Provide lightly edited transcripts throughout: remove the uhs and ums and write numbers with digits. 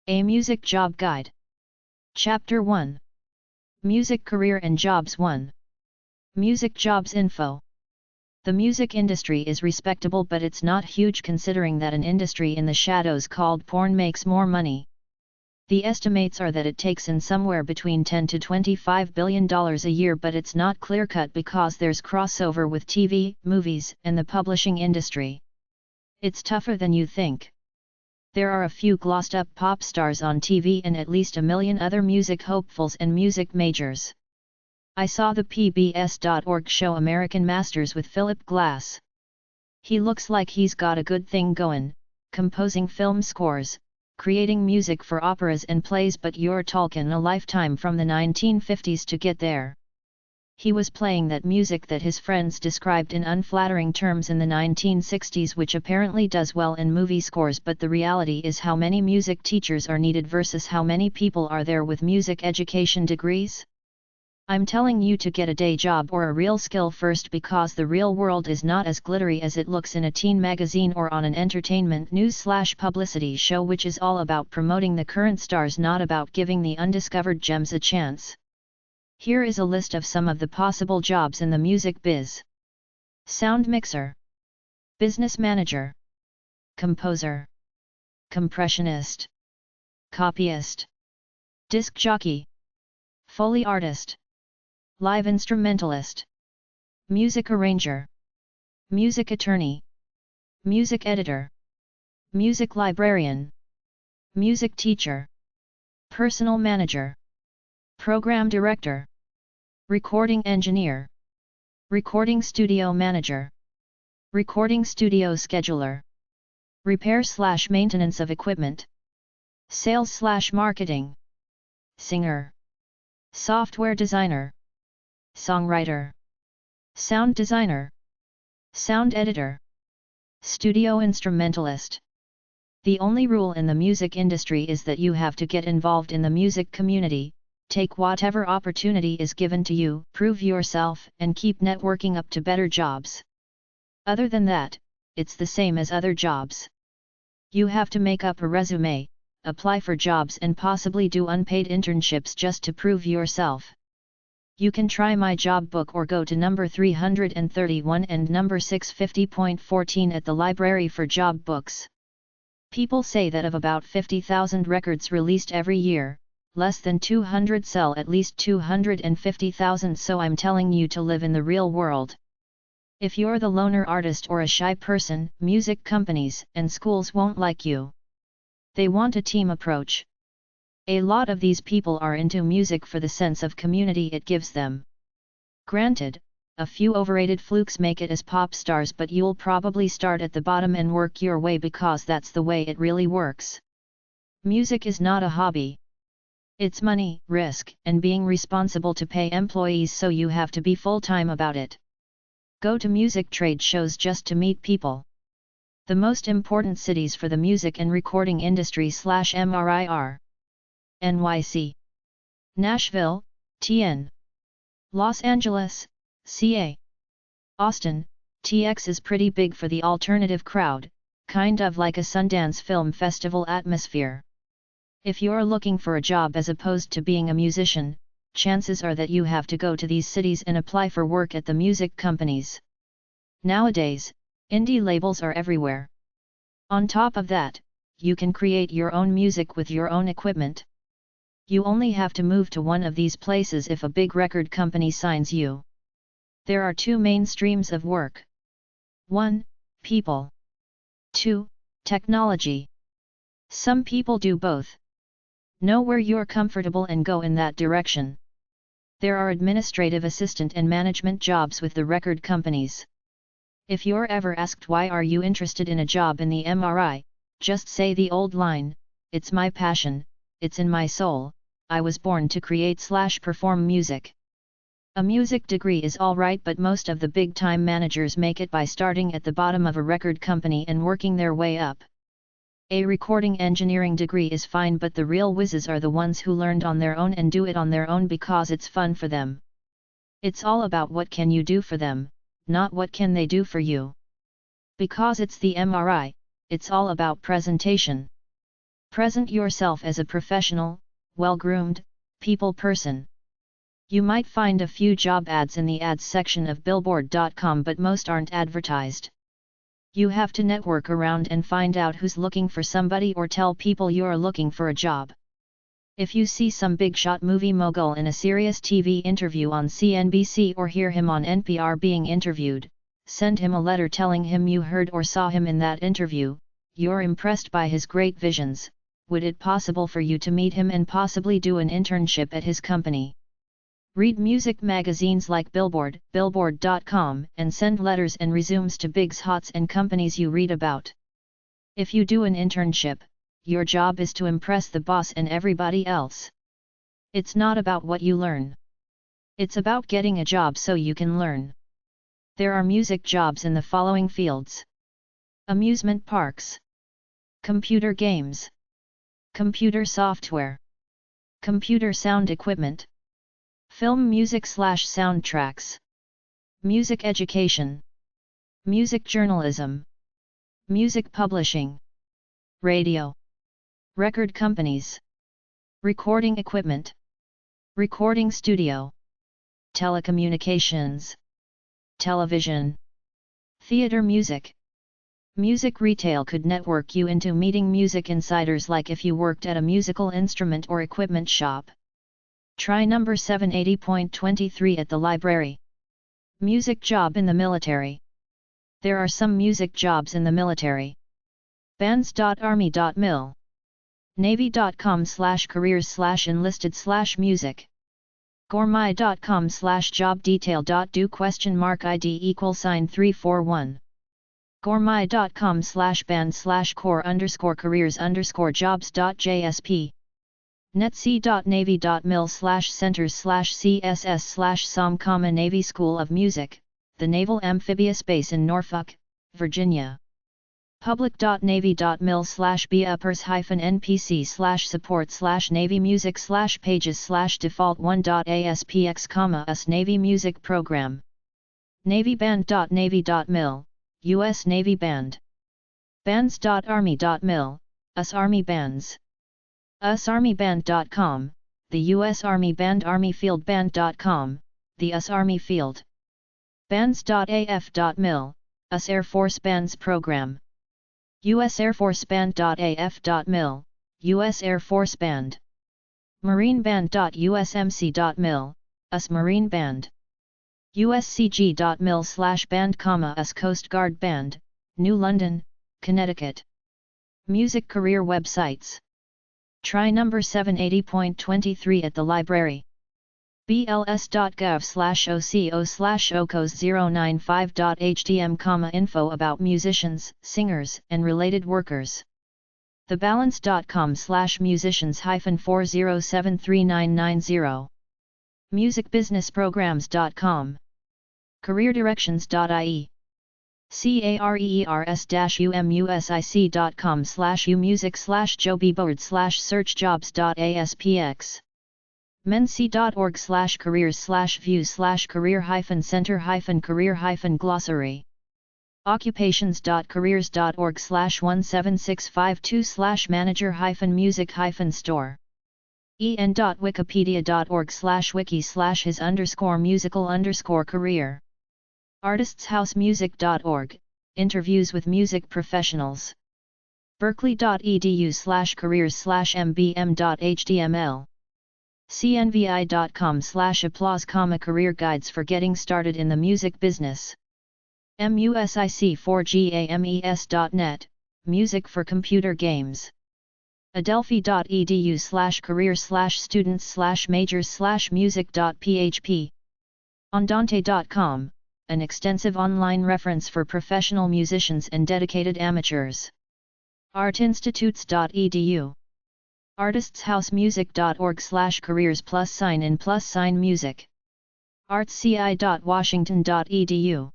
A Music Job Guide. Chapter 1. Music Career and Jobs 1. Music Jobs Info. The music industry is respectable, but it's not huge considering that an industry in the shadows called porn makes more money. The estimates are that it takes in somewhere between $10 to $25 billion a year, but it's not clear-cut because there's crossover with TV, movies, and the publishing industry. It's tougher than you think. There are a few glossed-up pop stars on TV and at least a million other music hopefuls and music majors. I saw the PBS.org show American Masters with Philip Glass. He looks like he's got a good thing going, composing film scores, creating music for operas and plays, but you're talking a lifetime from the 1950s to get there. He was playing that music that his friends described in unflattering terms in the 1960s, which apparently does well in movie scores, but the reality is how many music teachers are needed versus how many people are there with music education degrees? I'm telling you to get a day job or a real skill first, because the real world is not as glittery as it looks in a teen magazine or on an entertainment news/publicity show, which is all about promoting the current stars, not about giving the undiscovered gems a chance. Here is a list of some of the possible jobs in the music biz. Sound mixer, business manager, composer, compressionist, copyist, disc jockey, Foley artist, live instrumentalist, music arranger, music attorney, music editor, music librarian, music teacher, personal manager, program director, recording engineer, recording studio manager, recording studio scheduler, repair/maintenance of equipment, sales/marketing, singer, software designer, songwriter, sound designer, sound editor, studio instrumentalist. The only rule in the music industry is that you have to get involved in the music community, take whatever opportunity is given to you, prove yourself, and keep networking up to better jobs. Other than that, it's the same as other jobs. You have to make up a resume, apply for jobs, and possibly do unpaid internships just to prove yourself. You can try my job book or go to number 331 and number 650.14 at the library for job books. People say that of about 50,000 records released every year, less than 200 sell at least 250,000, so I'm telling you to live in the real world. If you're the loner artist or a shy person, music companies and schools won't like you. They want a team approach. A lot of these people are into music for the sense of community it gives them. Granted, a few overrated flukes make it as pop stars, but you'll probably start at the bottom and work your way because that's the way it really works. Music is not a hobby. It's money, risk, and being responsible to pay employees, so you have to be full-time about it. Go to music trade shows just to meet people. The most important cities for the music and recording industry/MRI are NYC, Nashville, TN, Los Angeles, CA, Austin, TX is pretty big for the alternative crowd, kind of like a Sundance Film Festival atmosphere. If you're looking for a job as opposed to being a musician, chances are that you have to go to these cities and apply for work at the music companies. Nowadays, indie labels are everywhere. On top of that, you can create your own music with your own equipment. You only have to move to one of these places if a big record company signs you. There are two main streams of work. 1. People. 2. Technology. Some people do both. Know where you're comfortable and go in that direction. There are administrative assistant and management jobs with the record companies. If you're ever asked why are you interested in a job in the MRI, just say the old line, it's my passion, it's in my soul, I was born to create/perform music. A music degree is alright, but most of the big-time managers make it by starting at the bottom of a record company and working their way up. A recording engineering degree is fine, but the real whizzes are the ones who learned on their own and do it on their own because it's fun for them. It's all about what can you do for them, not what can they do for you. Because it's the MRI, it's all about presentation. Present yourself as a professional, well-groomed, people person. You might find a few job ads in the ads section of Billboard.com, but most aren't advertised. You have to network around and find out who's looking for somebody, or tell people you're looking for a job. If you see some big shot movie mogul in a serious TV interview on CNBC or hear him on NPR being interviewed, send him a letter telling him you heard or saw him in that interview. You're impressed by his great visions. Would it possible for you to meet him and possibly do an internship at his company? Read music magazines like Billboard, Billboard.com, and send letters and resumes to bigs, hots and companies you read about. If you do an internship, your job is to impress the boss and everybody else. It's not about what you learn. It's about getting a job so you can learn. There are music jobs in the following fields: amusement parks, computer games, computer software, computer sound equipment, film music/soundtracks, music education, music journalism, music publishing, radio, record companies, recording equipment, recording studio, telecommunications, television, theater music. Music retail could network you into meeting music insiders, like if you worked at a musical instrument or equipment shop. Try number 780.23 at the library. Music job in the military. There are some music jobs in the military. Bands.army.mil. Navy.com/careers/enlisted/music. Gormai.com/jobdetail.do?ID=341. Gormai.com/band/core_careers_jobs.jsp. netc.navy.mil/centers/css/som, Navy School of Music, the Naval Amphibious Base in Norfolk, Virginia. public.navy.mil/beapers-support/navy music/pages/default1.aspx, us Navy Music Program. navyband.navy.mil, U.S. Navy Band. bands.army.mil, us Army Bands. usarmyband.com, the U.S. Army Band. armyfieldband.com, the US Army Field. bands.af.mil, US Air Force Bands Program. US Air Force Band.af.mil, US Air Force Band. marineband.usmc.mil, US Marine Band. uscg.mil/band, US Coast Guard Band, New London, Connecticut. Music career websites. Try number 780.23 at the library. bls.gov/oco/ocos095.htm, info about musicians, singers, and related workers. thebalance.com/musicians-4073990. musicbusinessprograms.com. careerdirections.ie. careers.umusic/jobbboard/searchjobs.aspx. menc.org/careers/view/career-center-career-glossary. occupations.careers.org/17652/manager-music-store. en.wikipedia.org/wiki/his_musical_career. artistsHousemusic.org, interviews with music professionals. berkeley.edu/careers/mbm.html. cnvi.com/applause, career guides for getting started in the music business. music4games.net, music for computer games. adelphi.edu/careers/students/majors/music.php. andante.com, an extensive online reference for professional musicians and dedicated amateurs. artinstitutes.edu. artistshousemusic.org/careers+music. artsci.washington.edu.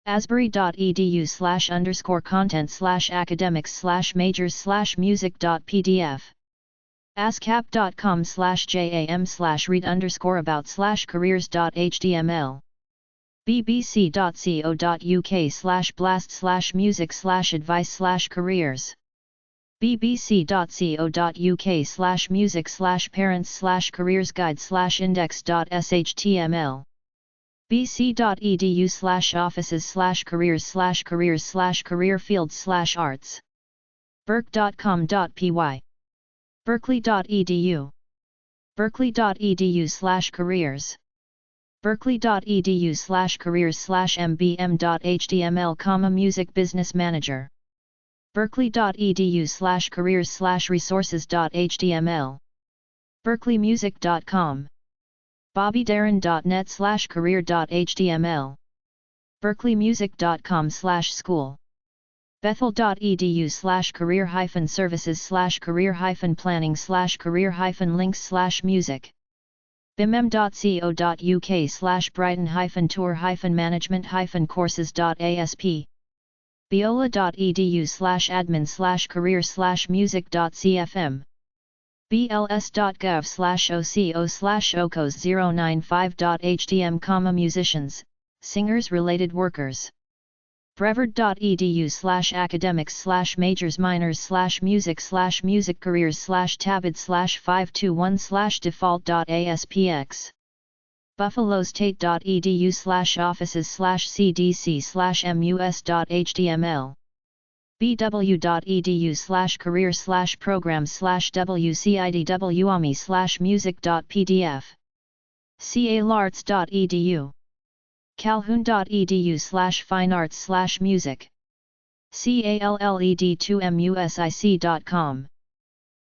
asbury.edu/content/academics/majors/music.pdf. ascap.com/jam/read_about/careers.html. bbc.co.uk/blast/music/advice/careers. bbc.co.uk/music/parents/careers-guide/index.html bc.edu/offices/careers/career-fields/arts berk.com.py berkeley.edu berkeley.edu/careers berkeley.edu/careers/mbm.html, music business manager berkeley.edu/careers/resources.html berkeleymusic.com bobbydarren.net/career.html berkeleymusic.com/school bethel.edu/career-services/career-planning/career-links/music bmm.co.uk/brighton-tour-management-courses.asp biola.edu/admin/career/music.cfm bls.gov/oco/ocos095.htm, musicians, singers, related workers brevard.edu/academics/majors-minors/music/music careers/tabid/521/default.aspx buffalostate.edu/offices/cdc/mus.html bw.edu/career/programs/wcidwami/music.pdf calarts.edu calhoun.edu/finearts/music called2music.com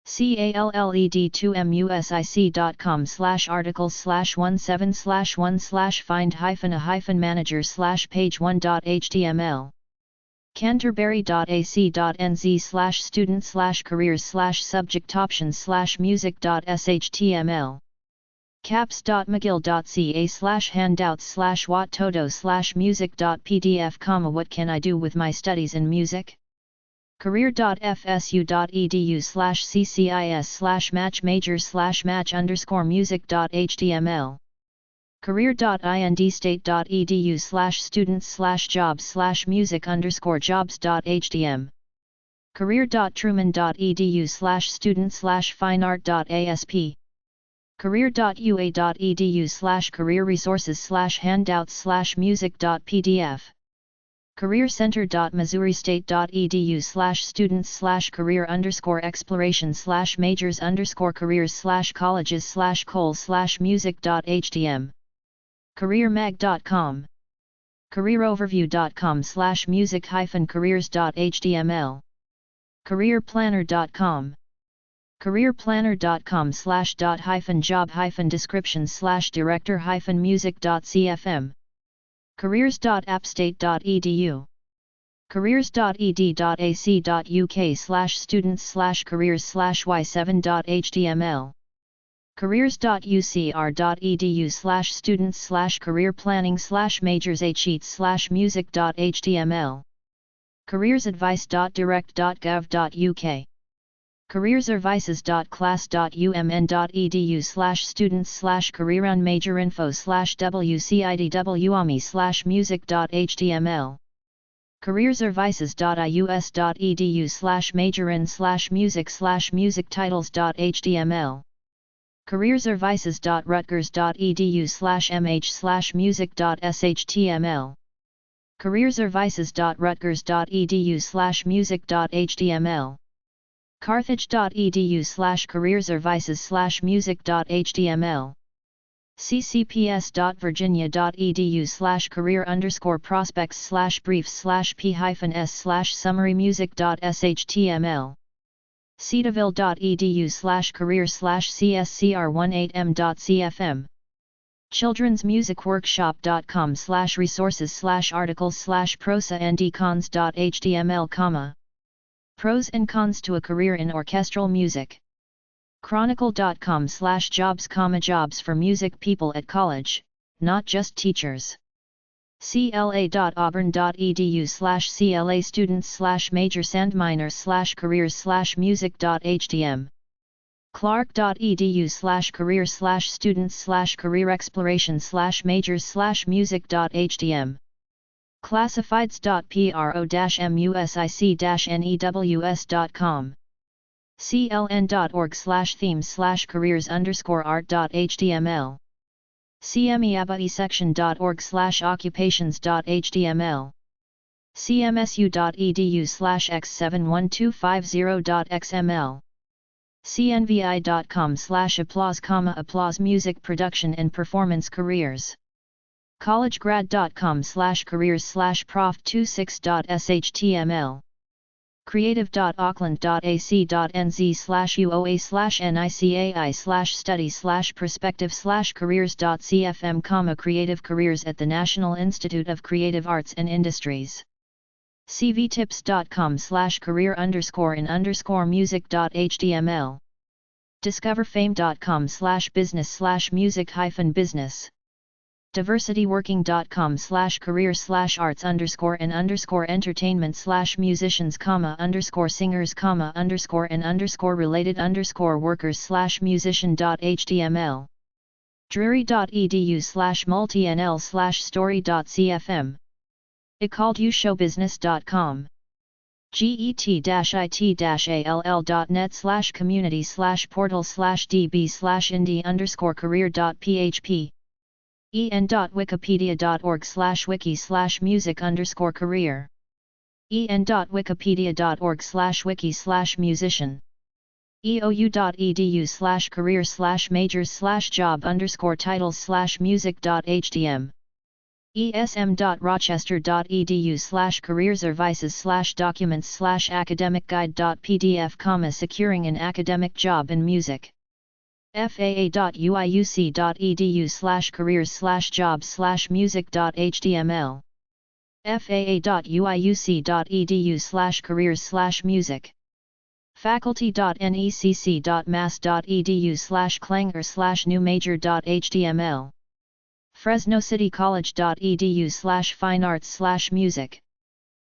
called2music.com/articles/1/7/1/find-a-manager/page1.html canterbury.ac.nz/careers/subject-options/music.shtml caps.mcgill.ca/handouts/wattodo/music.pdf, what can I do with my studies in music? career.fsu.edu/ccis/match-majors/match_music.html career.indstate.edu/students/jobs/music_jobs.htm career.truman.edu/students/fineart.asp career.ua.edu/career-resources/handouts/music.pdf career-center.missouri-state.edu/students/career-exploration/majors_careers/colleges/coal/music.htm careermag.com careeroverview.com/music-careers.html careerplanner.com careerplanner.com/dot-job-description/director-music.cfm careers.appstate.edu careers.ed.ac.uk/students/careers/y7.html careers.ucr.edu/students/career-planning/majors-sheets/music.html careersadvice.direct.gov.uk careerservices.class.umn.edu/students/careeround-major-info/wcidwami/music.html careerservices.ius.edu/major-in/music/music-titles.html careerservices.rutgers.edu/mh/music.shtml careerservices.rutgers.edu/music.html carthage.edu/careerservices/music.html ccps.virginia.edu/career-prospects/briefs/p-s/summary-music.shtml cedarville.edu/career/cscr181.cfm childrensmusicworkshop.com/resources/articles/prosa-and-cons.html, pros and cons to a career in orchestral music chronicle.com/jobs, jobs for music people at college, not just teachers cla.auburn.edu/cla students/major-sand-minors/careers/music.htm clark.edu/career/students/career-exploration/majors/music.htm classifieds.pro-music-news.com cln.org/themes/careers_art.html, cmeabasection.org/occupations.html, cmsu.edu/x71250.xml, cnvi.com/applause, music production and performance careers, collegegrad.com/careers/prof26.shtml, creative.auckland.ac.nz/uoa/nicai/study/perspective/careers.cfm, creative careers at the National Institute of Creative Arts and Industries, cvtips.com/career_in_music.html, discoverfame.com/business/music-business, diversity-working.com/careers/arts_and_entertainment/musicians, related_workers/musician.html, drury.edu/multi-nl/story.cfm, ecaldeushowbusiness.com, get-it-all.net/community/portal/db/indie_career.php, en.wikipedia.org/wiki/music_career, en.wikipedia.org/wiki/musician, eou.edu/careers/majors/job_titles/music.htm, esm.rochester.edu/career-services/documents/academic-guide.pdf, securing an academic job in music, faa.uiuc.edu/careers/jobs/music.html, faa.uiuc.edu/careers/music, faculty.nec.edu/clanger/newmajor.html, fresnocitycollege.edu/finearts/music,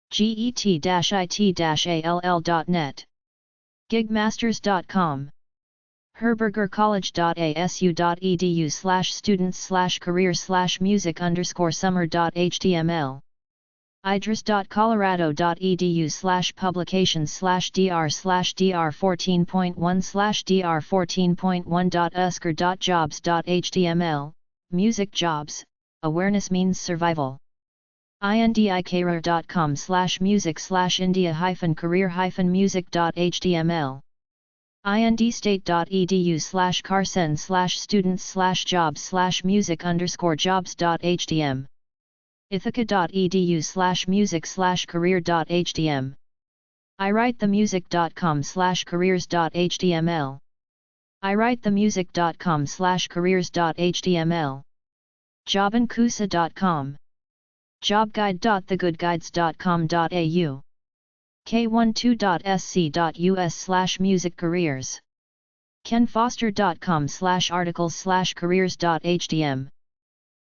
get-it-all.net, gigmasters.com, herbergercollege.asu.edu/students/career/music_summer.html, idris.colorado.edu/publications/dr/14.1/dr14.1.usker.jobs.html, music jobs, awareness means survival, indikarer.com/music/india-career-music.html, indstate.edu/carsens/students/jobs/music_jobs.htm, ithaca.edu/music/career.htm, iwritethemusic.com/careers.html, iwritethemusic.com/careers.html, jobandkusa.com, jobguide.thegoodguides.com.au, k12.sc.us/music-careers, kenfoster.com/articles/careers.htm,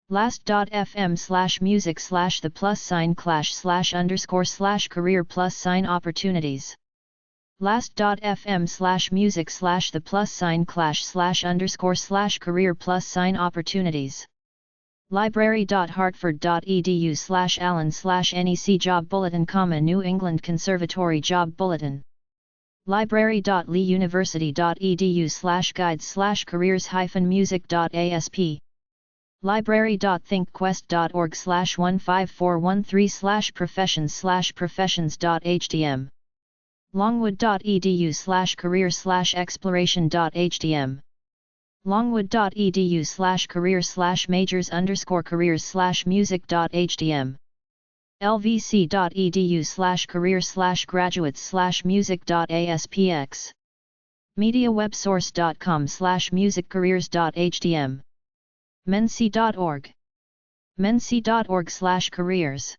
last.fm/music/the+clash/career+opportunities, last.fm/music/the+clash/career+opportunities, library.hartford.edu/allen/nec job bulletin, New England Conservatory job bulletin, library.leeuniversity.edu/guides/careers-music.asp, library.thinkquest.org/15413/professions/professions.htm, longwood.edu/career/exploration.htm, longwood.edu/careers/majors_careers/music.htm, lvc.edu/careers/graduates/music.aspx, mediawebsource.com/musiccareers.htm, menci.org, menci.org/careers,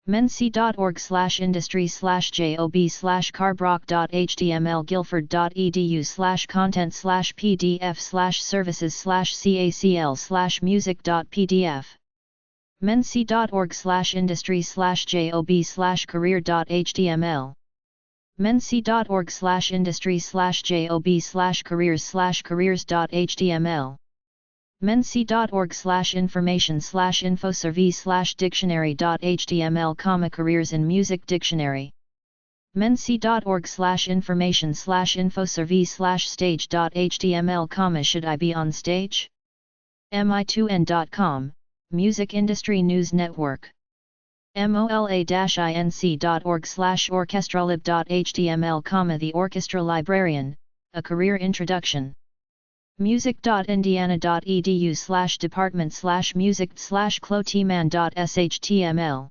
menci.org/industry/job/carbrock.html, guilford.edu/content/pdf/services/cacl/music.pdf, menci.org/industry/job/career.html, menci.org/industry/job/careers/careers.html, menci.org/information/infosurvey/dictionary.html, careers in music dictionary, menc.org/information/infosurvey/stage.html, should I be on stage? mi2n.com, Music Industry News Network. mola-inc.org/orchestralib.html, The Orchestra Librarian, A Career Introduction. music.indiana.edu/department/music/clotiman.shtml.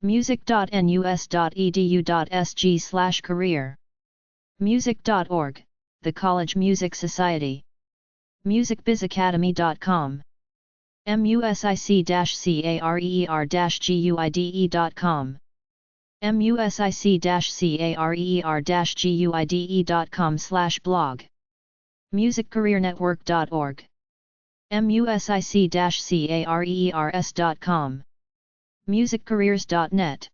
music.nus.edu.sg/career. music.org, the College Music Society. musicbizacademy.com. music-career-guide.com. music-career-guide.com/blog. musiccareernetwork.org. music-careers.com. musiccareers.net.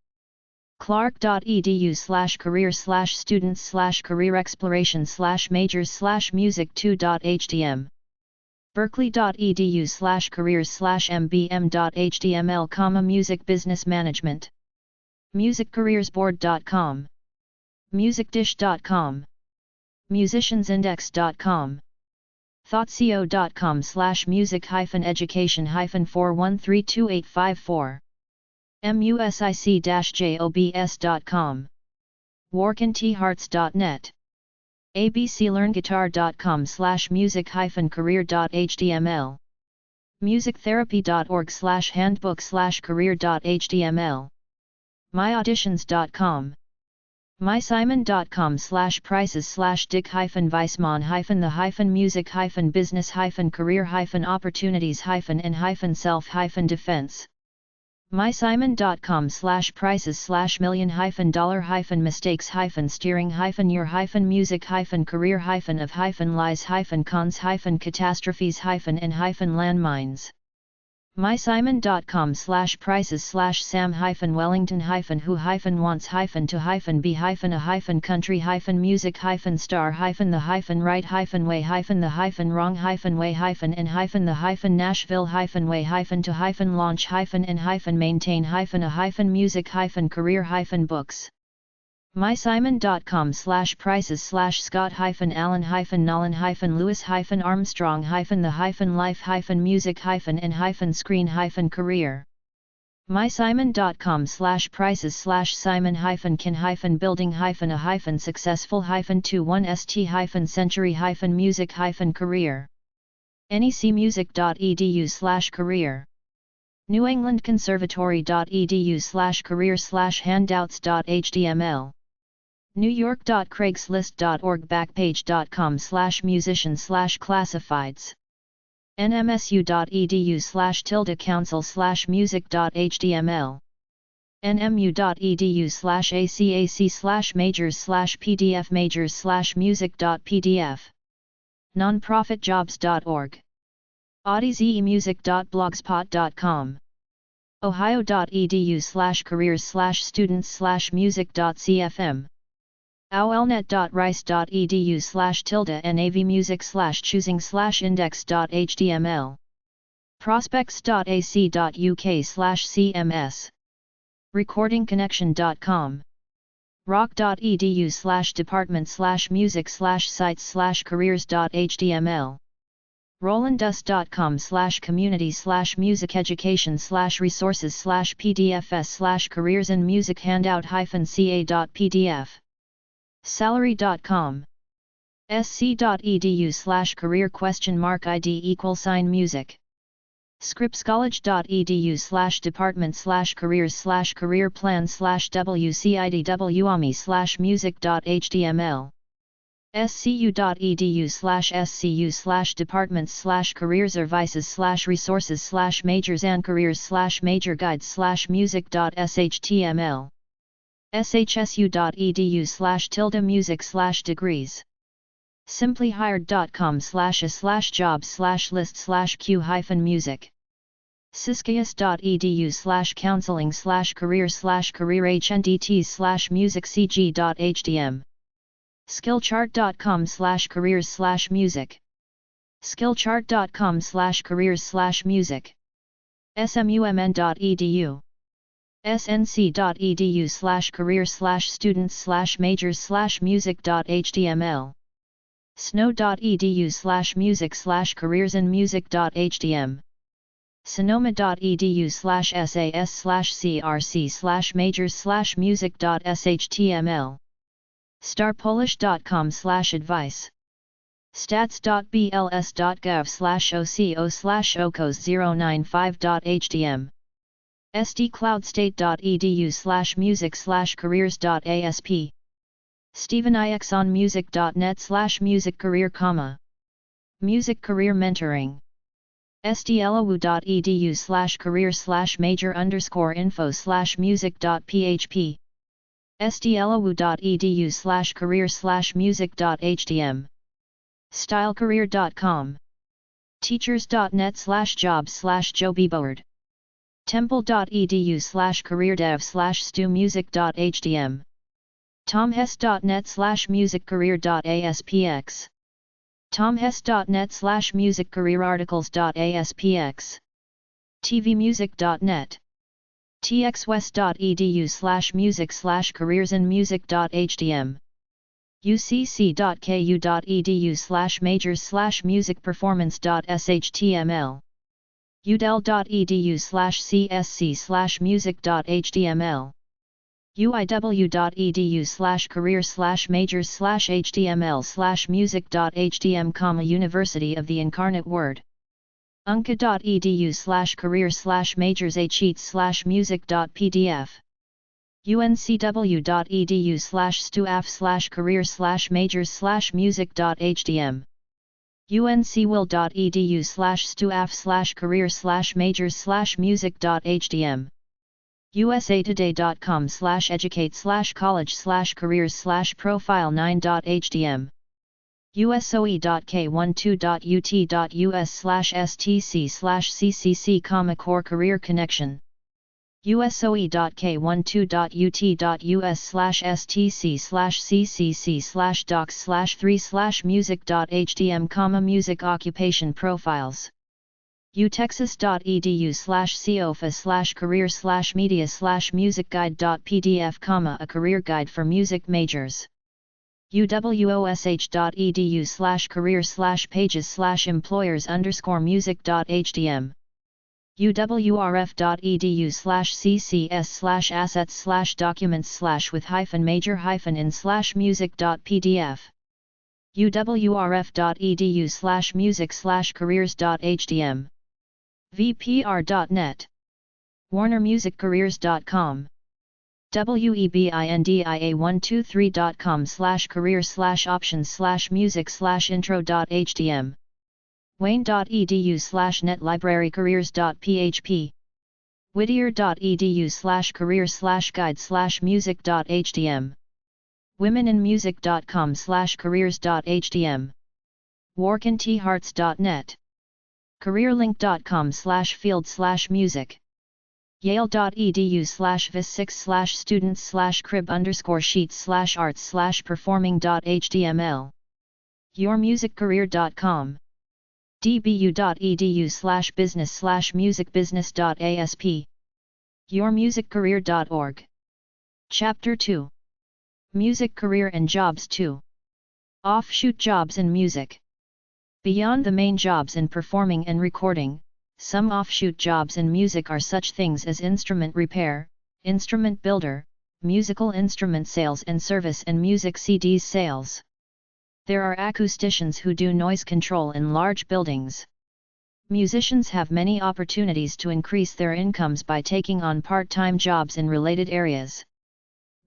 clark.edu/career/students/career exploration/majors/music2.htm. berkeley.edu/careers/mbm.html, music business management. musiccareersboard.com. musicdish.com. musiciansindex.com. thoughtseo.com/music-education-4132854. music-jobs.com. warkenthearts.net. abclearnguitar.com/music-career.html. musictherapy.org/handbook/career.html. myauditions.com. mysimon.com/prices/dick-vice-mon-the-music-career-opportunities-and-self-defense. mysimon.com/prices/million-dollar-mistakes-steering-your-lies-cons-catastrophes-and-landmines. mysimon.com/prices/sam-wellington-who-wants-to-the-right-way-the-who-who-why-the-why-the-who-who-why-the-why-and-the-why-the-why-and-the-why-prices/scott-allen-books. mysimon.com/prices/scott-allen-lewis-life-music-and-music-career. mysimon.com/prices/simon-can-building-a-successful-21st-century-music-career. necmusic.edu/career. newenglandconservatory.edu/career/handouts.html. newyork.craigslist.org/musician/classifieds. nmsu.edu/council/music.html. nmu.edu/acac/majors/pdf majors/music.pdf. nonprofitjobs.org. audiezemusic.blogspot.com. ohio.edu/careers/students/music.cfm. owlnet.rice.edu/navmusic/choosing/index.html. prospects.ac.uk/cms. recordingconnection.com. rock.edu/department/music/sites/careers.html. rolandus.com/community/music-education/resources/pdfs/careers-in-music-handout-ca.pdf. salary.com. sc.edu/career?id=music. scriptscollege.edu/department/careers/career plan/wcidwami/music.html. scu.edu/scu/departments/careers-services/majors-and-careers/major-guides/music.shtml. shsu.edu/tilde-music/degrees. simplyhired.com/a/jobs/list/q-music. ciscius.edu/counseling/career/career-hndt/music-cg.htm. skillchart.com/careers/music. skillchart.com/careers/music. smumn.edu snc.edu/careers/students/majors/music.html snow.edu/music/careersandmusic.htm sonoma.edu/sas/crc/majors/music.shtml starpolish.com/advice stats.bls.gov/oco/ocos095.htm sdcloudstate.edu/music/careers.asp stevenixonmusic.net/music-career, music career mentoring sdlou.edu/career/major_info/music.php sdlou.edu/career/music.htm stylecareer.com teachers.net/jobs/jobbboard temple.edu/careerdev/stumusic.htm tomhess.net/musiccareer.aspx tomhess.net/musiccareerarticles.aspx tvmusic.net txwest.edu/music/careersandmusic.htm ucc.ku.edu/majors/musicperformance.shtml udel.edu/csc/music.html uiw.edu/careers/majors/html/music.htm, University of the Incarnate Word unca.edu/careers/majors/sheets/music.pdf uncw.edu/stuaf/careers/majors/music.htm uncwill.edu/stuaf/careers/majors/music.htm usatoday.com/educate/college/careers/profile9.htm usoe.k12.ut.us/stc/ccc, core career connection usoe.k12.ut.us/stc/ccc/docs/3/music.htm, music occupation profiles utexas.edu/career/media/music guide.pdf, a career guide for music majors uwosh.edu/careers/pages/employers_music.htm uwrf.edu/ccs/assets/documents/with-major-in/music.pdf uwrf.edu/music/careers.htm vpr.net warnermusiccareers.com webindia123.com/career/options/music/intro.htm wayne.edu/netlibrarycareers.php whittier.edu/career/guide/music.htm womeninmusic.com/careers.htm warkenthearts.net careerlink.com/field/music yale.edu/vis6/students/crib_sheets/arts/performing.html yourmusiccareer.com dbu.edu/business/musicbusiness.asp yourmusiccareer.org Chapter 2 Music Career and Jobs 2 Offshoot Jobs in Music. Beyond the main jobs in performing and recording, some offshoot jobs in music are such things as instrument repair, instrument builder, musical instrument sales and service, and music CDs sales. There are acousticians who do noise control in large buildings. Musicians have many opportunities to increase their incomes by taking on part-time jobs in related areas.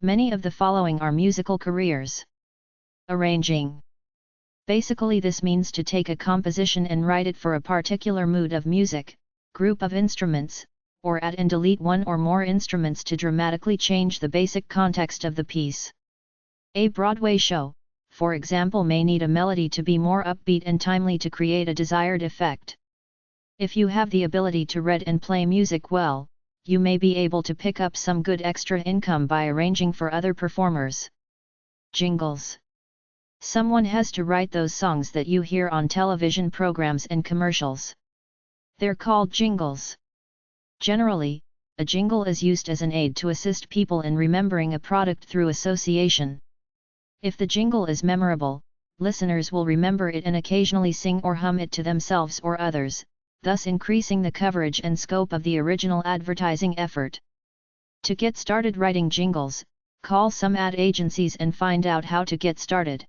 Many of the following are musical careers. Arranging. Basically, this means to take a composition and write it for a particular mood of music, group of instruments, or add and delete one or more instruments to dramatically change the basic context of the piece. A Broadway show, for example, may need a melody to be more upbeat and timely to create a desired effect. If you have the ability to read and play music well, you may be able to pick up some good extra income by arranging for other performers. Jingles. Someone has to write those songs that you hear on television programs and commercials. They're called jingles. Generally, a jingle is used as an aid to assist people in remembering a product through association. If the jingle is memorable, listeners will remember it and occasionally sing or hum it to themselves or others, thus increasing the coverage and scope of the original advertising effort. To get started writing jingles, call some ad agencies and find out how to get started.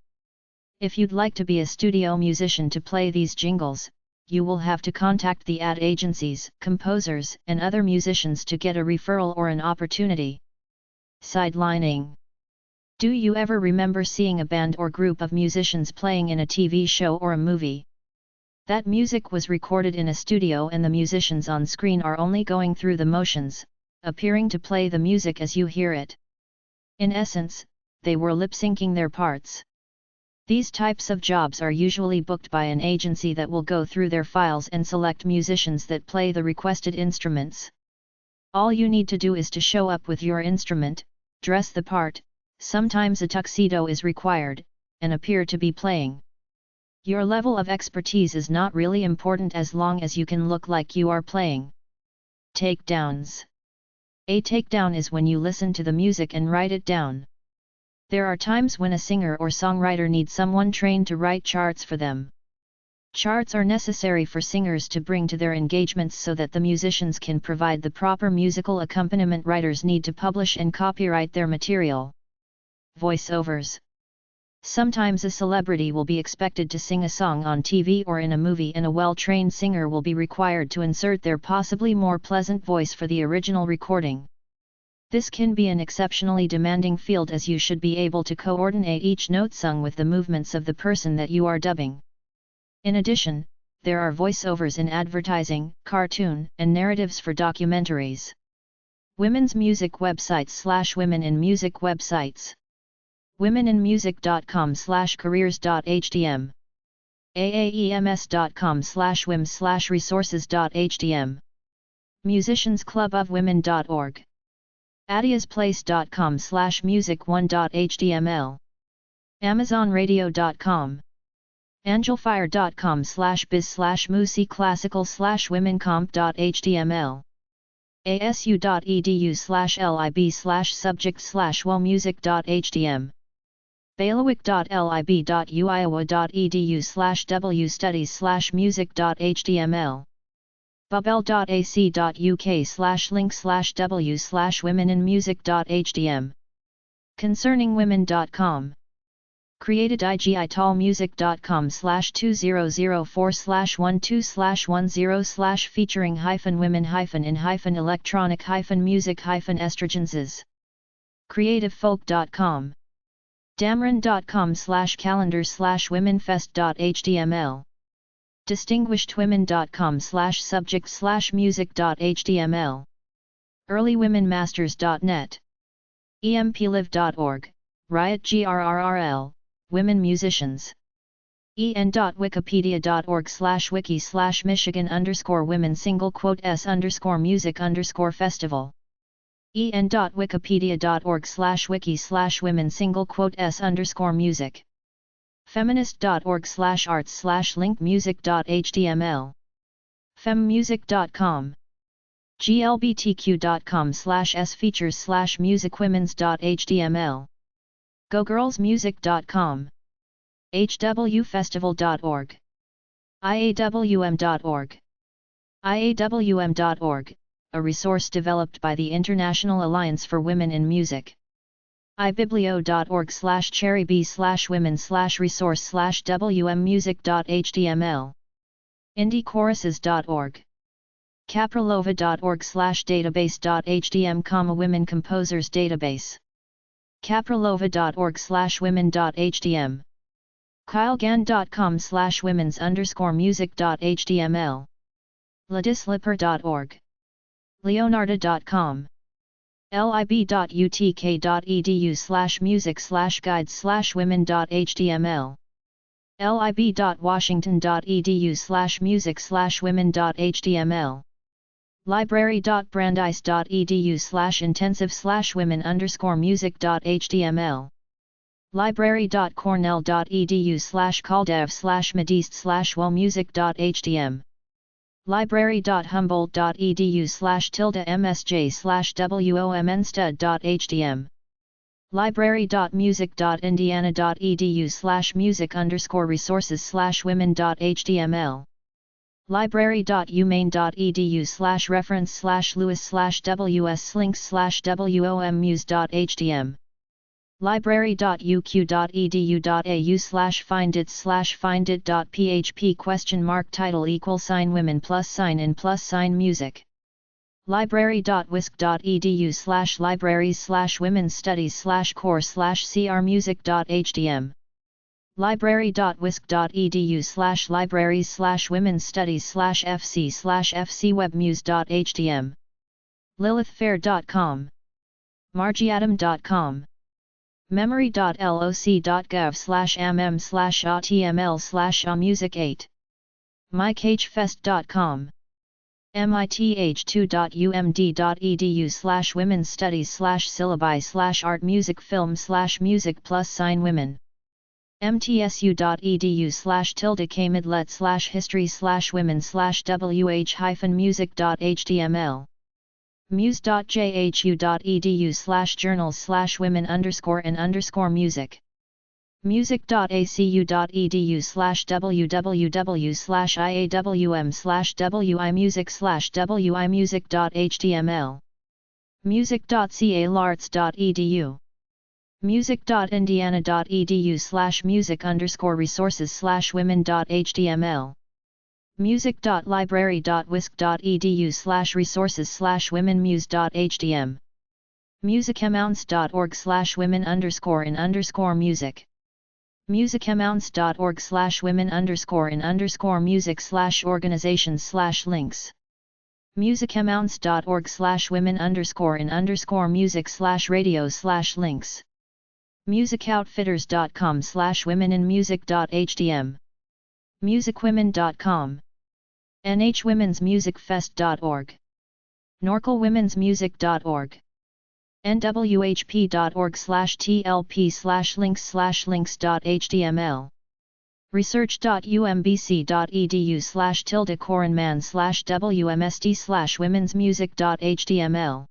If you'd like to be a studio musician to play these jingles, you will have to contact the ad agencies, composers, and other musicians to get a referral or an opportunity. Sidelining. Do you ever remember seeing a band or group of musicians playing in a TV show or a movie? That music was recorded in a studio and the musicians on screen are only going through the motions, appearing to play the music as you hear it. In essence, they were lip-syncing their parts. These types of jobs are usually booked by an agency that will go through their files and select musicians that play the requested instruments. All you need to do is to show up with your instrument, dress the part, sometimes a tuxedo is required, and appear to be playing. Your level of expertise is not really important as long as you can look like you are playing. Takedowns. A takedown is when you listen to the music and write it down. There are times when a singer or songwriter needs someone trained to write charts for them. Charts are necessary for singers to bring to their engagements so that the musicians can provide the proper musical accompaniment writers need to publish and copyright their material. Voiceovers. Sometimes a celebrity will be expected to sing a song on TV or in a movie and a well-trained singer will be required to insert their possibly more pleasant voice for the original recording. This can be an exceptionally demanding field as you should be able to coordinate each note sung with the movements of the person that you are dubbing. In addition, there are voiceovers in advertising, cartoon, and narratives for documentaries. Women's music websites / women in music websites. womeninmusic.com/careers.htm. aaems.com/wim/resources.htm. musiciansclubofwomen.org. adiasplace.com/music1.html. amazonradio.com. angelfire.com/biz/musiclassical/womencomp.html. asu.edu/lib/subject/womusic.htm. bailiwick.lib.uiowa.edu/wstudies/music.html. bubble.ac.uk/link/w/womeninmusic.htm. concerningwomen.com. createdigi-talmusic.com/2004/12/featuring-women-in-electronic-music-estrogenses. creativefolk.com. damron.com/calendar/womenfest.html. distinguishedwomen.com/subject/music.html. earlywomenmasters.net. emplive.org, riot.grrrl, women musicians. en.wikipedia.org/wiki/Michigan_women_s_music_festival. en.wikipedia.org/wiki/women_s_music. feminist.org/arts/linkmusic.html. femmusic.com. glbtq.com/s-features/musicwomen's.html. gogirlsmusic.com. hwfestival.org. iawm.org. iawm.org, a resource developed by the International Alliance for Women in Music. ibiblio.org/cherryb/women/resource/wmmusic.html. indiechoruses.org. capralova.org/database.htm, women composers database. capralova.org/women.htm. kylegan.com/womens_music.html. ladisliper.org. leonardo.com. lib.utk.edu/music/guides/women.html. lib.washington.edu/music/women.html. library.brandeis.edu/intensive/women_music.html. library.cornell.edu/caldev/medist/womusic.htm. library.humboldt.edu/msj/womnstud.hdm library.music.indiana.edu/music_resources/women.html library.umain.edu/reference/lewis/ws/links/wommuse.htm library.uq.edu.au/findit/title=women+sign in+sign music library.wisc.edu/libraries/womenstudies/core/crmusic.htm library.wisc.edu/libraries/womenstudies/fc/fcwebmuse.htm lilithfair.com margiadam.com memory.loc.gov/mm/atml/amusic8 mykagefest.com mith2.umd.edu/womenstudies/syllabi/art music film/music+sign-women mtsu.edu/tilde-kmidlet/history/women/wh-music.html muse.jhu.edu/journals/women_and_music music.ac.edu/www/iawm/wimusic/wimusic.html music.calarts.edu music.indiana.edu/music_resources/women.html music.library.wisc.edu/resources/womenmuse.htm musicamounts.org/women_in_music musicamounts.org/women_in_music/organizations/links musicamounts.org/women_in_music/radios/links musicoutfitters.com/womeninmusic.htm musicwomen.com nhwomensmusicfest.org norcalwomensmusic.org nwhp.org/tlp/links/links.html research.umbc.edu/tilde-coranman/wmsd/womensmusic.html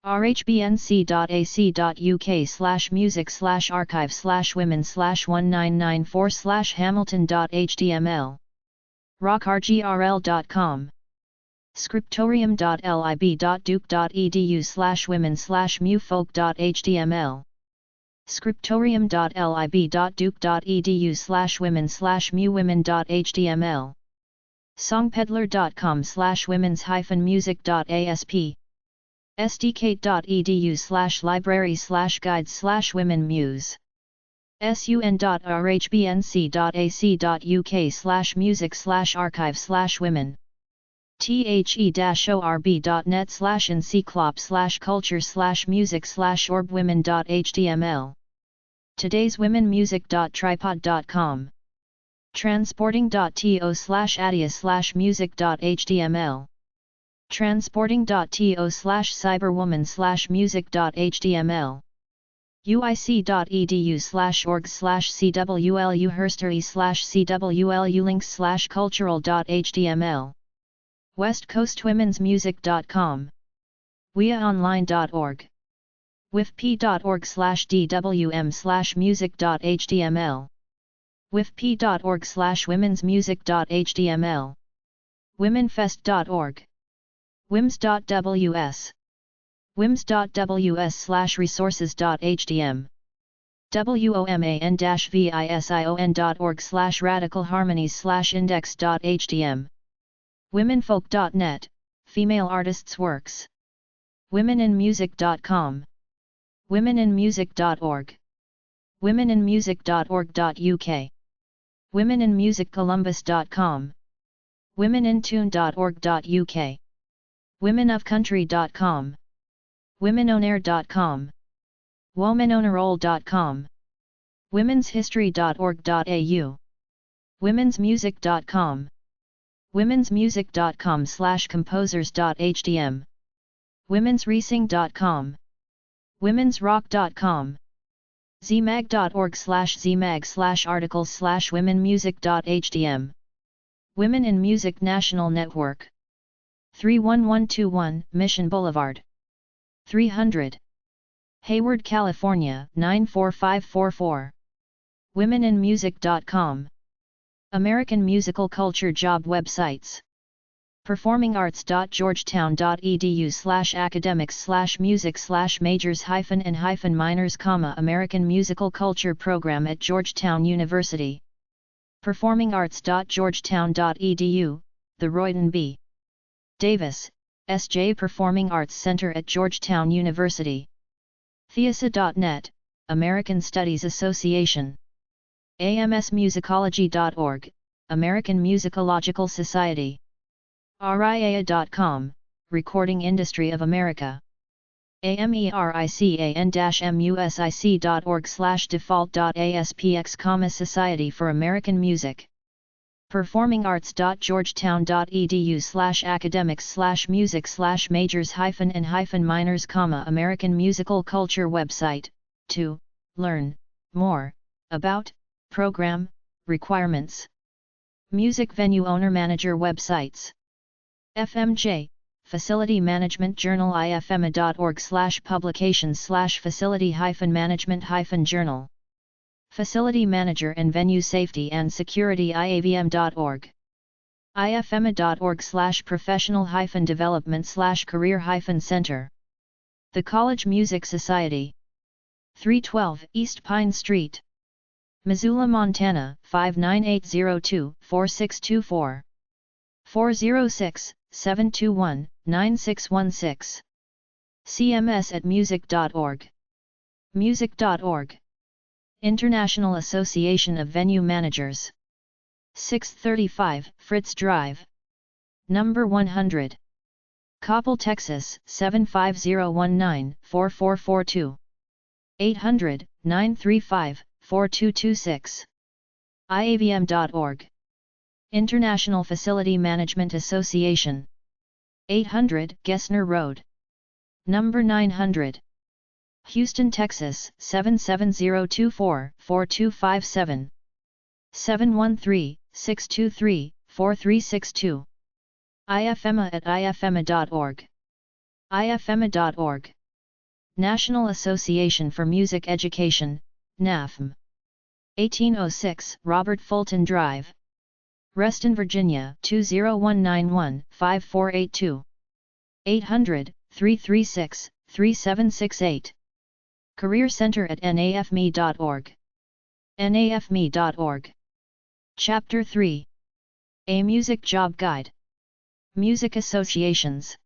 rhbnc.ac.uk/music/archive/women/1994/hamilton.html rockrgrl.com scriptorium.lib.duke.edu/women/mufolk.html scriptorium.lib.duke.edu/women/muwomen.html songpeddler.com/womens-music.asp sdk.edu/library/guides/women-muse sun.rhbnc.ac.uk/music/archive/women the.orb.net/encyclop/culture/music/orbwomen.html todayswomenmusic.tripod.com transporting.to/adia/music.html transporting.to/cyberwoman/music.html uic.edu/org/cwlu/herstory/cwlu links/cultural.html westcoastwomensmusic.com wiaonline.org wifp.org/dwm/music.html wifp.org/womensmusic.html womenfest.org wims.ws wims.ws/resources.htm woman-vision.org/radicalharmonies/index.htm womenfolk.net female artists' works womeninmusic.com womeninmusic.org womeninmusic.org.uk womeninmusiccolumbus.com womenintune.org.uk womenofcountry.com womenonair.com womenonaroll.com womenshistory.org.au womensmusic.com womensmusic.com/composers.htm womensracing.com womensrock.com zmag.org/zmag/articles/womenmusic.htm Women in Music National Network. 31121, Mission Boulevard. 300. Hayward, California, 94544. WomenInMusic.com. American Musical Culture Job Websites. performingarts.georgetown.edu/academics/music/majors-and-minors, American Musical Culture Program at Georgetown University. performingarts.georgetown.edu, the Royden B. Davis, S.J. Performing Arts Center at Georgetown University. Theasa.net, American Studies Association. amsmusicology.org, American Musicological Society. RIAA.com, Recording Industry of America. american-music.org/default.aspx, Society for American Music. performingarts.georgetown.edu/academics/music/majors-and-minors, American Musical Culture Website, to learn more about program requirements. Music Venue Owner Manager Websites. FMJ, Facility Management Journal, ifema.org/publications/facility-management-journal. Facility Manager and Venue Safety and Security, iavm.org. ifema.org/professional-development/career-center. The College Music Society. 312 East Pine Street, Missoula, Montana, 59802-4624. 406-721-9616. cms@music.org. music.org. International Association of Venue Managers. 635 Fritz Drive, number 100. Coppell, Texas, 75019-4442. 800-935-4226. iavm.org. International Facility Management Association. 800 Gessner Road, number 900. Houston, Texas, 77024-4257. 713-623-4362. ifema@ifema.org. ifema.org. National Association for Music Education, NAFM. 1806 Robert Fulton Drive, Reston, Virginia, 20191-5482. 800-336-3768. Career Center at nafme.org. nafme.org. Chapter 3. A Music Job Guide. Music Associations.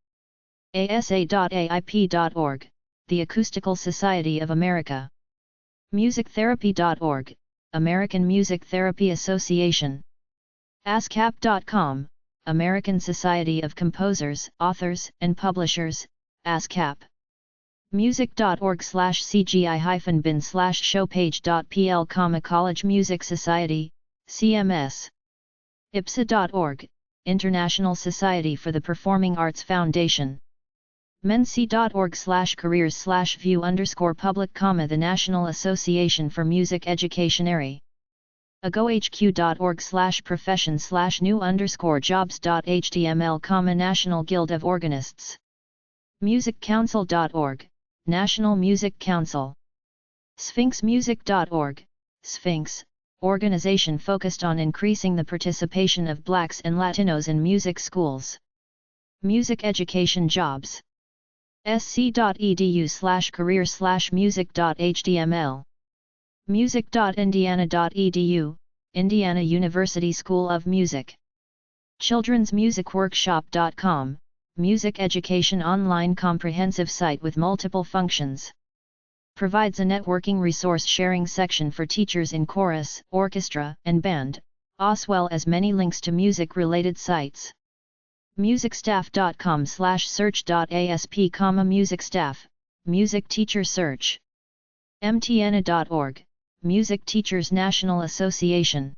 asa.aip.org, the Acoustical Society of America. musictherapy.org, American Music Therapy Association. ASCAP.com, American Society of Composers, Authors, and Publishers, ASCAP. music.org/cgi-bin/showpage.pl, College Music Society, CMS. IPSA.org, International Society for the Performing Arts Foundation. menc.org/careers/view_public, the National Association for Music Education. agohq.org/profession/new_jobs.html, National Guild of Organists. musiccouncil.org, National Music Council. sphinxmusic.org, Sphinx, organization focused on increasing the participation of Blacks and Latinos in music schools. Music education jobs. sc.edu/career/music.html. music.indiana.edu, Indiana University School of Music. childrensmusicworkshop.com, music education online comprehensive site with multiple functions. Provides a networking resource sharing section for teachers in chorus, orchestra, and band, as well as many links to music-related sites. musicstaff.com/search.asp, music staff, music teacher search. mtna.org, Music Teachers National Association.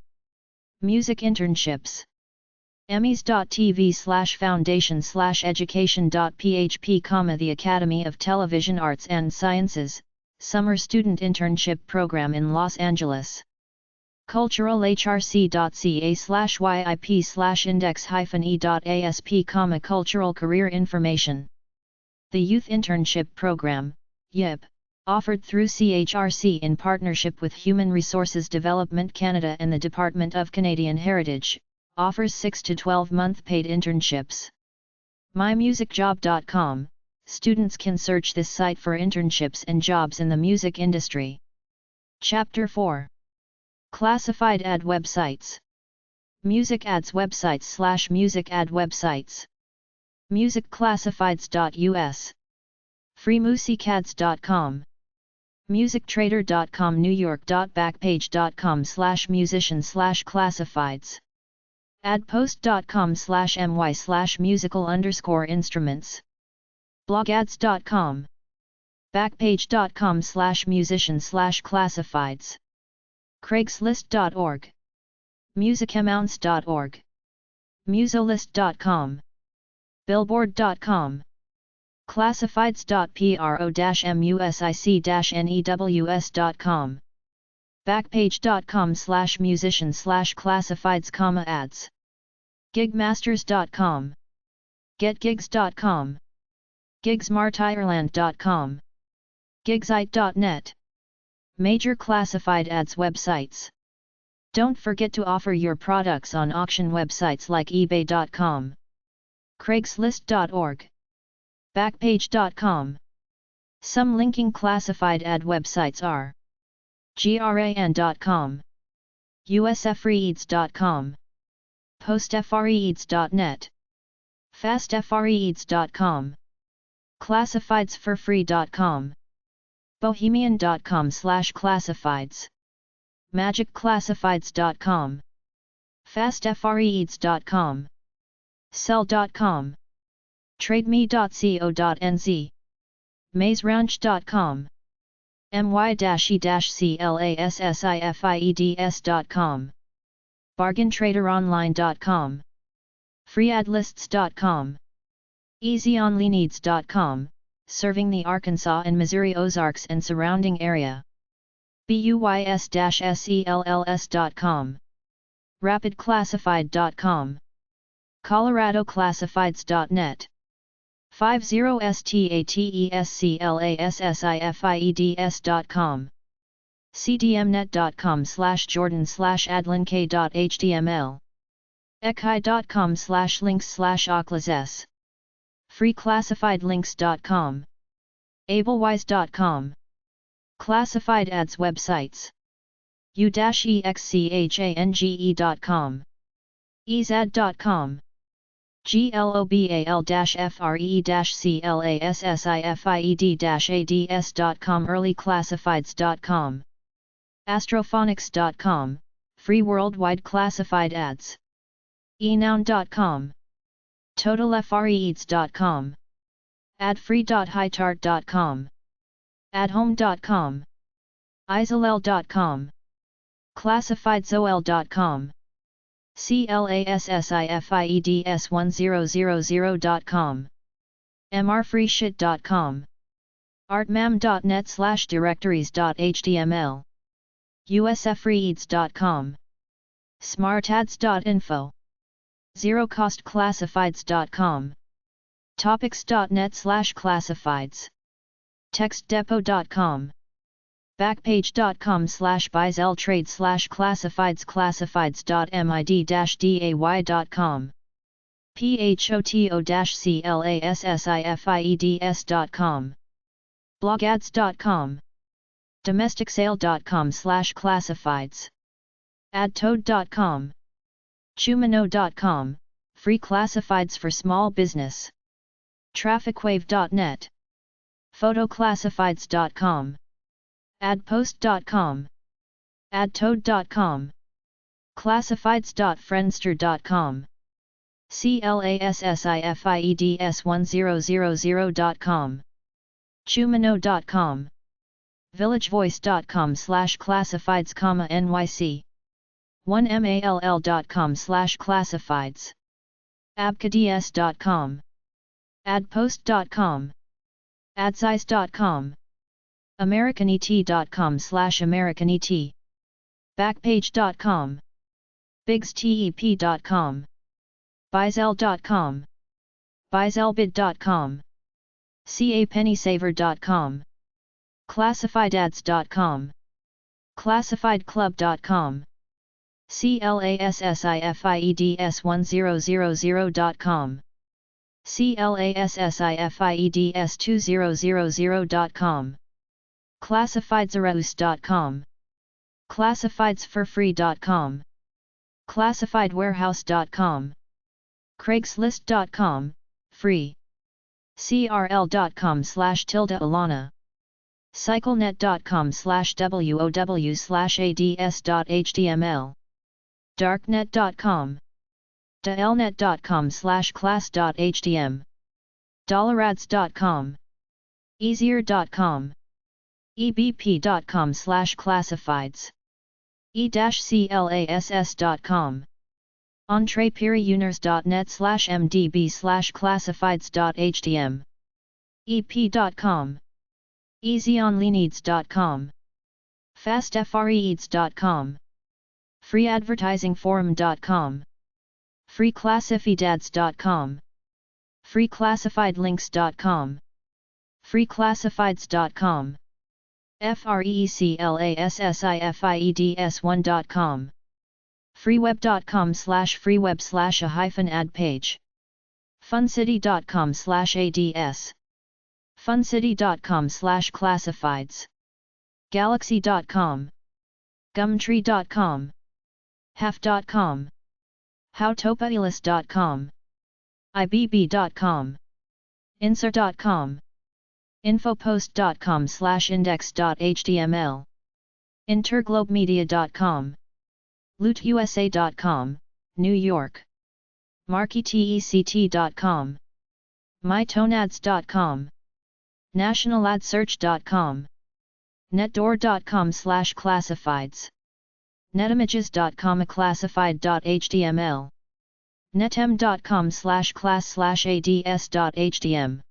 Music internships. emmys.tv/foundation/education.php, the Academy of Television Arts and Sciences, Summer Student Internship Program in Los Angeles. culturalhrc.ca/yip/index-e.asp, cultural career information. The Youth Internship Program, YIP, offered through CHRC in partnership with Human Resources Development Canada and the Department of Canadian Heritage, offers 6 to 12-month paid internships. mymusicjob.com, students can search this site for internships and jobs in the music industry. Chapter 4. Classified ad websites. Music ads websites / music ad websites. musicclassifieds.us. freemusicads.com. musictrader.com. newyork.backpage.com/musician/classifieds. adpost.com/my/musical_instruments. blogads.com. backpage.com/musician/classifieds. craigslist.org. musicamounts.org. musolist.com. billboard.com. classifieds.pro-music-news.com. backpage.com/musician/classifieds, ads. gigmasters.com. getgigs.com. gigsmartireland.com. gigsite.net. Major classified ads websites. Don't forget to offer your products on auction websites like ebay.com. craigslist.org. backpage.com. Some linking classified ad websites are gran.com, usfreeads.com, postfreeads.net, fastfreeads.com, classifiedsforfree.com, bohemian.com/classifieds, magicclassifieds.com, fastfreeads.com, sell.com, trademe.co.nz, mazeranch.com, my-e-classifieds.com, bargaintraderonline.com, freeadlists.com, easyonlyneeds.com, serving the Arkansas and Missouri Ozarks and surrounding area, buys-sells.com, rapidclassified.com, coloradoclassifieds.net, 50stateschlassifieds.com, cdmnet.com/jordan/adlink.html, eki.com/links/oclases, freeclassifiedlinks.com, ablewise.com. Classified ads websites. u-exchange.com, ezad.com, global-free-classified-ads.com, earlyclassifieds.com, astrophonics.com, free worldwide classified ads, enoun.com, totalfreeads.com, adfree.highchart.com, adhome.com, isolel.com, classifiedzol.com, classifieds1000.com, mrfreeshit.com, artmam.net/directories.html, usfreeads.com, smartads.info, zerocostclassifieds.com, topics.net/classifieds, textdepot.com, backpage.com/buy-sell-trade/classifieds, classifieds.mid-day.com, photo-classifieds.com, blogads.com, domesticsale.com/classifieds, adtoad.com, chumano.com, free classifieds for small business, trafficwave.net, photoclassifieds.com, adpost.com, adtoad.com, classifieds.friendster.com, classifieds1000.com, chumano.com, villagevoice.com/classifieds, NYC, 1mall.com/classifieds, abcads.com, adpost.com, adsize.com, americanet.com/americanet, Backpage.com, bigstep.com, Byzel.com, Byzelbid.com, capennysaver.com, classifiedads.com, classifiedclub.com, classifieds1000.com, classifieds2000.com, classifiedzereus.com, classifiedsforfree.com, classifiedwarehouse.com, craigslist.com, free, crl.com/Alana, cyclenet.com/wow/ads.html, darknet.com, delnet.com/class.htm, dollarads.com, easier.com, ebp.com/classifieds, e-class.com, entrepreneurs.net/mdb/classifieds.htm, ep.com, easyonlineeds.com, fastfreeds.com, freeadvertisingforum.com, freeclassifidads.com, freeclassifiedlinks.com, freeclassifieds.com, freeclassifieds1.com, freeweb.com/freeweb/a-ad page, funcity.com/ads, funcity.com/classifieds, galaxy.com, gumtree.com, half.com, howtopailus.com, ibb.com, insert.com, infopost.com/index.html, interglobemedia.com, lootusa.com, New York, marketect.com, mytonads.com, nationaladsearch.com, netdoor.com/classifieds, netimages.com/classified.html, netem.com/class/ads.htm,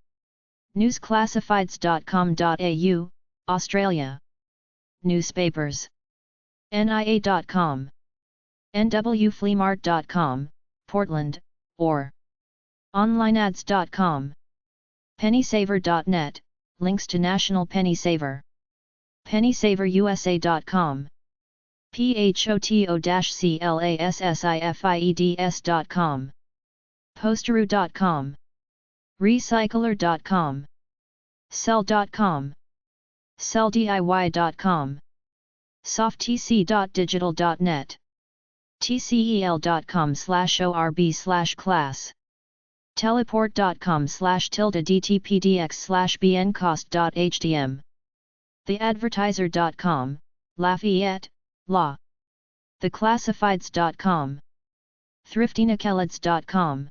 newsclassifieds.com.au, Australia, newspapers, nia.com, nwfleamart.com, Portland, or onlineads.com, pennysaver.net, links to National Penny Saver, pennysaverusa.com, photo-classifieds.com, posteroo.com, recycler.com, sell.com, selldiy.com, softtc.digital.net, tcel.com/orb/class, teleport.com/dtpdx/bncost.htm, theadvertiser.com, Lafayette, Law, theclassifieds.com, thriftynikelids.com,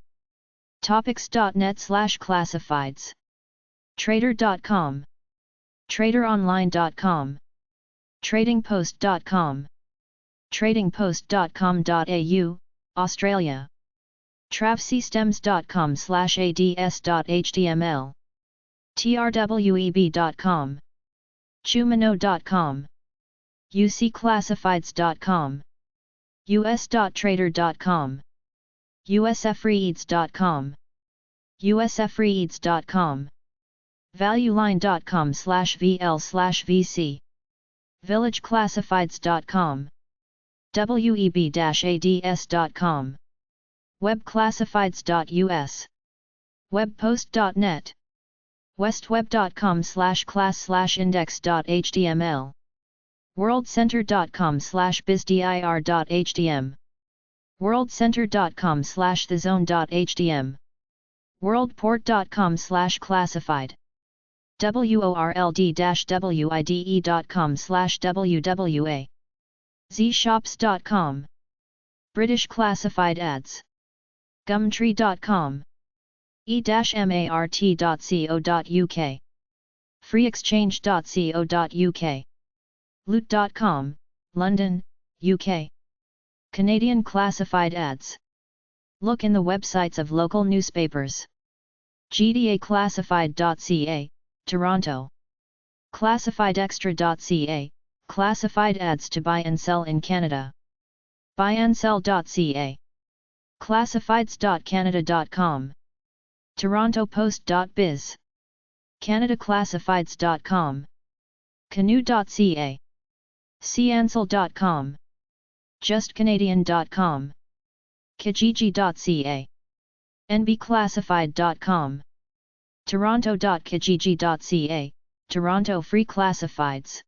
topics.net/classifieds, trader.com, traderonline.com, tradingpost.com, tradingpost.com.au, Australia, travsystems.com/ads.html, trweb.com, chumano.com, ucclassifieds.com, us.trader.com, usfreeds.com, usfreeds.com, valueline.com/vl/vc, villageclassifieds.com, web-ads.com, webclassifieds.us, webpost.net, westweb.com/class/index.html, worldcenter.com/bizdir.htm, worldcenter.com/thezone.htm, worldport.com/classified, world-wide.com/wwa, zshops.com, British classified ads, gumtree.com, e-mart.co.uk, freeexchange.co.uk, loot.com, London, UK. Canadian classified ads. Look in the websites of local newspapers. GDAclassified.ca, Toronto. ClassifiedExtra.ca, Classified ads to buy and sell in Canada. buyandsell.ca. Classifieds.canada.com. torontopost.biz. canadaclassifieds.com. canoe.ca. seansel.com. justcanadian.com. kijiji.ca. nbclassified.com. toronto.kijiji.ca, Toronto Free Classifieds.